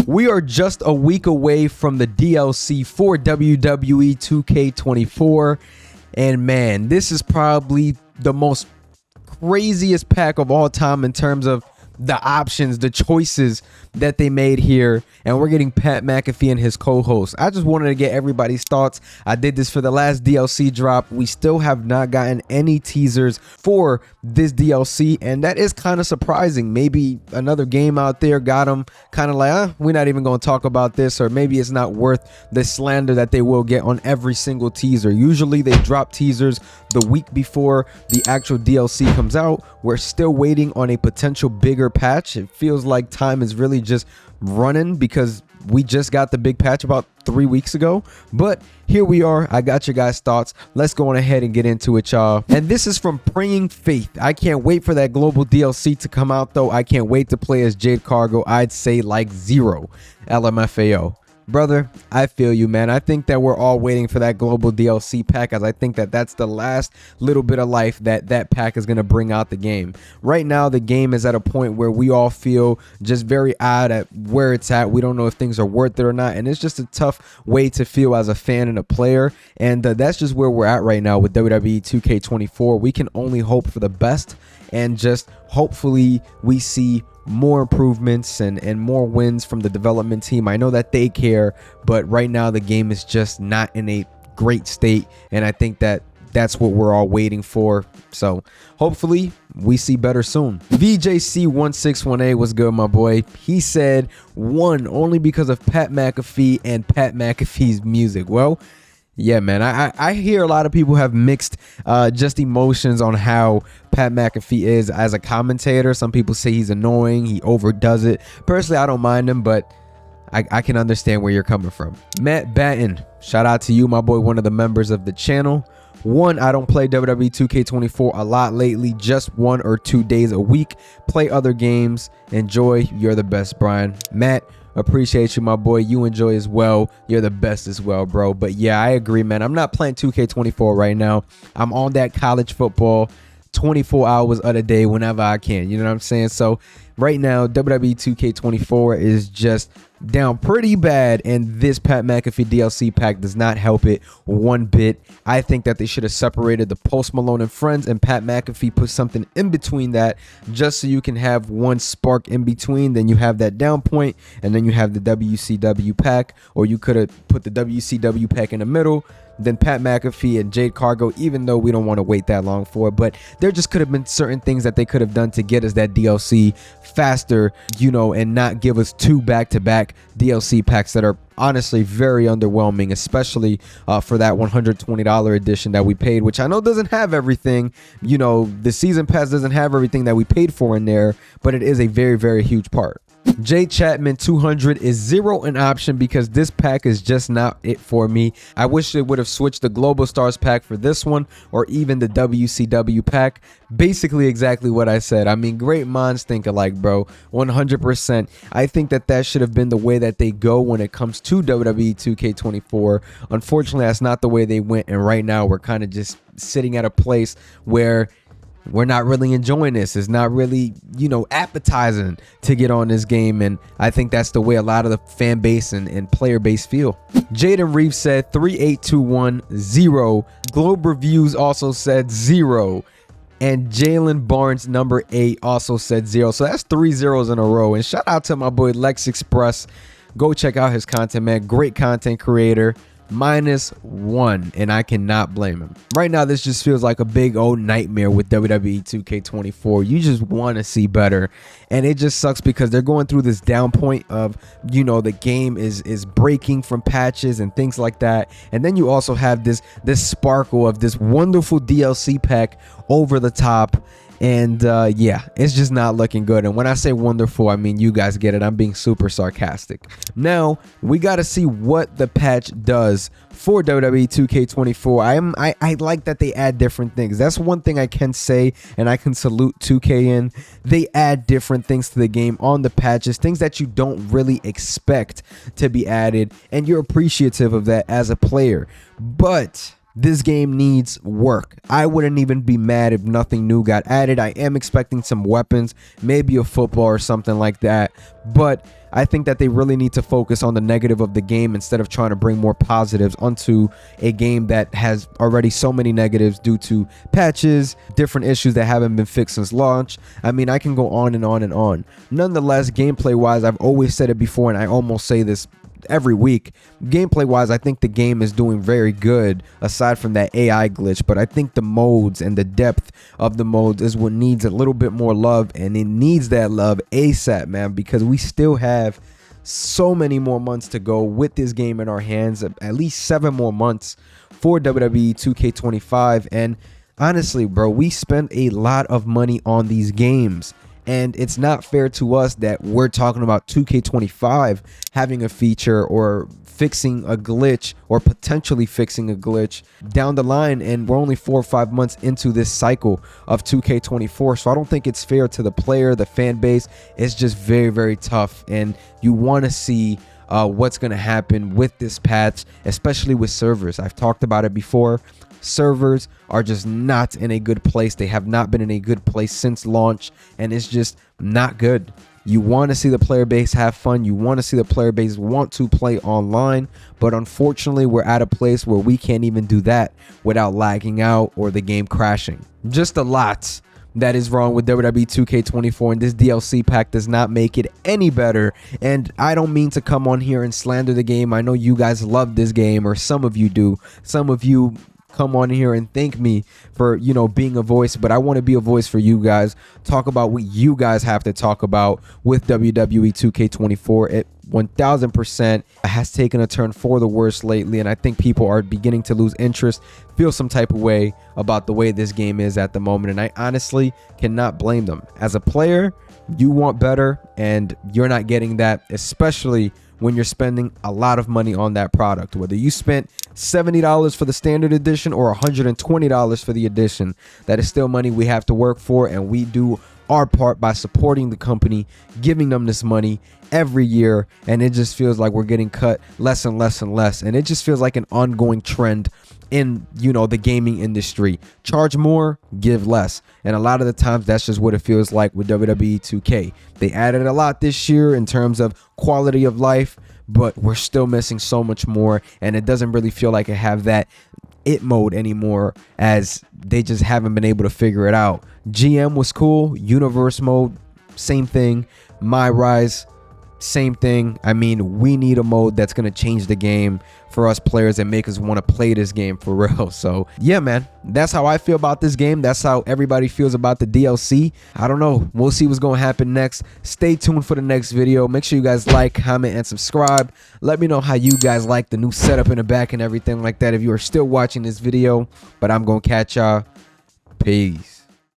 We are just a week away from the DLC for WWE 2K24, and man, this is probably the most craziest pack of all time in terms of the options, the choices that they made here. And we're getting Pat McAfee and his co-host. I just wanted to get everybody's thoughts. I did this for the last DLC drop. We still have not gotten any teasers for this DLC, and that is kind of surprising. Maybe another game out there got them kind of like, we're not even going to talk about this, or maybe it's not worth the slander that they will get on every single teaser. Usually they drop teasers the week before the actual DLC comes out. We're still waiting on a potential bigger patch. It feels like time is really just running because we just got the big patch about 3 weeks ago, but here we are. I got your guys' thoughts. Let's go on ahead and get into it, y'all. And this is from Praying Faith. I can't wait for that global DLC to come out, though. I can't wait to play as Jade Cargo. I'd say like 0 LMFAO. Brother, I feel you, man. I think that we're all waiting for that global DLC pack, as I think that that's the last little bit of life that that pack is going to bring out the game. Right now, the game is at a point where we all feel just very odd at where it's at. We don't know if things are worth it or not, and it's just a tough way to feel as a fan and a player, and that's just where we're at right now with WWE 2K24. We can only hope for the best, and just hopefully we see more improvements and more wins from the development team. I know that they care, but right now the game is just not in a great state, and I think that that's what we're all waiting for. So hopefully we see better soon. VJC1618 was good, my boy. He said one only because of Pat McAfee and Pat McAfee's music. Well, yeah, man, I hear a lot of people have mixed just emotions on how Pat McAfee is as a commentator. Some people say he's annoying, he overdoes it. Personally, I don't mind him, but I can understand where you're coming from. Matt Batten, shout out to you, my boy, one of the members of the channel. One, I don't play WWE 2K24 a lot lately, just 1 or 2 days a week. Play other games. Enjoy. You're the best, Brian. Matt, appreciate you, my boy. You enjoy as well. You're the best as well, bro. But yeah, I agree, man. I'm not playing 2K24 right now. I'm on that college football 24 hours of the day whenever I can. You know what I'm saying? So right now, WWE 2K24 is just down pretty bad, and this Pat McAfee DLC pack does not help it one bit. I think that they should have separated the Post Malone and Friends, and Pat McAfee put something in between that, just so you can have one spark in between. Then you have that down point, and then you have the WCW pack, or you could have put the WCW pack in the middle, then Pat McAfee and Jade Cargo, even though we don't want to wait that long for it. But there just could have been certain things that they could have done to get us that DLC faster, you know, and not give us 2 back-to-back DLC packs that are honestly very underwhelming, especially for that $120 edition that we paid, which I know doesn't have everything. You know, the season pass doesn't have everything that we paid for in there, but it is a very, very huge part. Jay Chapman 200 is 0 an option because this pack is just not it for me. I wish they would have switched the Global Stars pack for this one, or even the WCW pack. Basically exactly what I said. I mean, great minds think alike, bro. 100%. I think that that should have been the way that they go when it comes to WWE 2K24. Unfortunately, that's not the way they went, and right now we're kind of just sitting at a place where we're not really enjoying this. It's not really, you know, appetizing to get on this game, and I think that's the way a lot of the fan base and player base feel. Jaden Reeves said 3821 0. Globe Reviews also said 0. And Jalen Barnes number 8 also said 0. So that's 3 zeros in a row. And shout out to my boy Lex Express. Go check out his content, man. Great content creator. -1, and I cannot blame him. Right now, this just feels like a big old nightmare with WWE 2K24. You just want to see better, and it just sucks because they're going through this down point of, you know, the game is breaking from patches and things like that, and then you also have this sparkle of this wonderful DLC pack over the top. And yeah, it's just not looking good. And when I say wonderful, I mean, you guys get it. I'm being super sarcastic. Now, we got to see what the patch does for WWE 2K24. I like that they add different things. That's one thing I can say, and I can salute 2K in. They add different things to the game on the patches, things that you don't really expect to be added, and you're appreciative of that as a player. But this game needs work. I wouldn't even be mad if nothing new got added. I am expecting some weapons, maybe a football or something like that, but I think that they really need to focus on the negative of the game instead of trying to bring more positives onto a game that has already so many negatives due to patches, different issues that haven't been fixed since launch. I mean, I can go on and on and on. Nonetheless, gameplay wise, I've always said it before and I almost say this every week, gameplay wise, I think the game is doing very good aside from that AI glitch, but I think the modes and the depth of the modes is what needs a little bit more love, and it needs that love ASAP, man, because we still have so many more months to go with this game in our hands, at least 7 more months for WWE 2K25. And honestly, bro, we spend a lot of money on these games, and it's not fair to us that we're talking about 2K25 having a feature or fixing a glitch or potentially fixing a glitch down the line, and we're only 4 or 5 months into this cycle of 2K24. So I don't think it's fair to the player, the fan base. It's just very, very tough, and you want to see what's going to happen with this patch, especially with servers. I've talked about it before. Servers are just not in a good place. They have not been in a good place since launch, and it's just not good. You want to see the player base have fun. You want to see the player base want to play online, but unfortunately we're at a place where we can't even do that without lagging out or the game crashing. Just a lot that is wrong with WWE 2K24, and this DLC pack does not make it any better. And I don't mean to come on here and slander the game. I know you guys love this game, or some of you do. Some of you come on here and thank me for, you know, being a voice, but I want to be a voice for you guys. Talk about what you guys have to talk about with WWE 2K24. It 1000% has taken a turn for the worse lately, and I think people are beginning to lose interest, feel some type of way about the way this game is at the moment, and I honestly cannot blame them. As a player, you want better, and you're not getting that, especially when you're spending a lot of money on that product. Whether you spent $70 for the standard edition or $120 for the edition, that is still money we have to work for, and we do our part by supporting the company, giving them this money every year, and it just feels like we're getting cut less and less and less, and it just feels like an ongoing trend in, you know, the gaming industry. Charge more, give less, and a lot of the times that's just what it feels like with WWE 2K. They added a lot this year in terms of quality of life, but we're still missing so much more, and it doesn't really feel like it have that it mode anymore, as they just haven't been able to figure it out. GM was cool, universe mode, same thing. My Rise, same thing. I mean, we need a mode that's going to change the game for us players and make us want to play this game for real. So yeah, man, that's how I feel about this game. That's how everybody feels about the DLC. I don't know, we'll see what's going to happen next. Stay tuned for the next video. Make sure you guys like, comment, and subscribe. Let me know how you guys like the new setup in the back and everything like that if you are still watching this video. But I'm going to catch y'all. Peace.